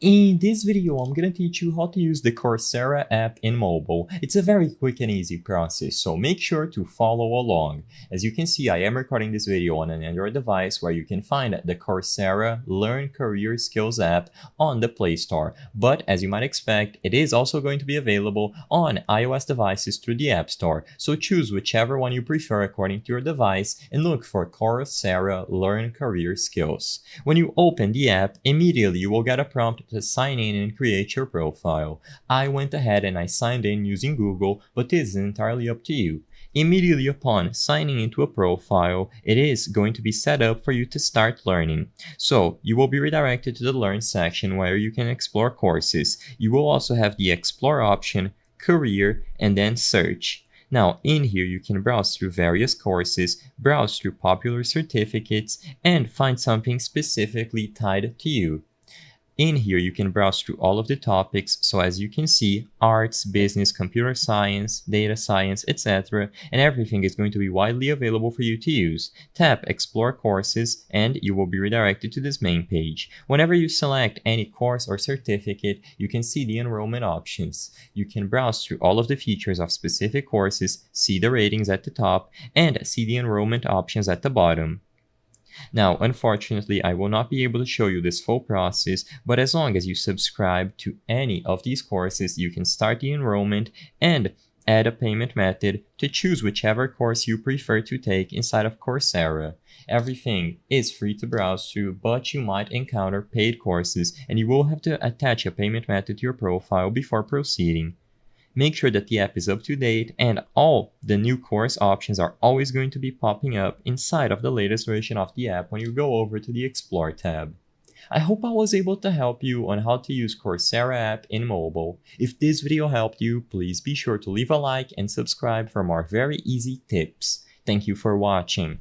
In this video, I'm gonna teach you how to use the Coursera app in mobile. It's a very quick and easy process, so make sure to follow along. As you can see, I am recording this video on an Android device where you can find the Coursera Learn Career Skills app on the Play Store. But as you might expect, it is also going to be available on iOS devices through the App Store. So choose whichever one you prefer according to your device and look for Coursera Learn Career Skills. When you open the app, immediately you will get a prompt to sign in and create your profile. I went ahead and I signed in using Google, but this is entirely up to you. Immediately upon signing into a profile, it is going to be set up for you to start learning. So you will be redirected to the Learn section where you can explore courses. You will also have the Explore option, Career, and then Search. Now, in here, you can browse through various courses, browse through popular certificates, and find something specifically tied to you. In here, you can browse through all of the topics, so as you can see, arts, business, computer science, data science, etc., and everything is going to be widely available for you to use. Tap Explore Courses, and you will be redirected to this main page. Whenever you select any course or certificate, you can see the enrollment options. You can browse through all of the features of specific courses, see the ratings at the top, and see the enrollment options at the bottom. Now, unfortunately, I will not be able to show you this full process, but as long as you subscribe to any of these courses, you can start the enrollment and add a payment method to choose whichever course you prefer to take inside of Coursera. Everything is free to browse through, but you might encounter paid courses, and you will have to attach a payment method to your profile before proceeding. Make sure that the app is up to date and all the new course options are always going to be popping up inside of the latest version of the app when you go over to the Explore tab. I hope I was able to help you on how to use Coursera app in mobile. If this video helped you, please be sure to leave a like and subscribe for more very easy tips. Thank you for watching.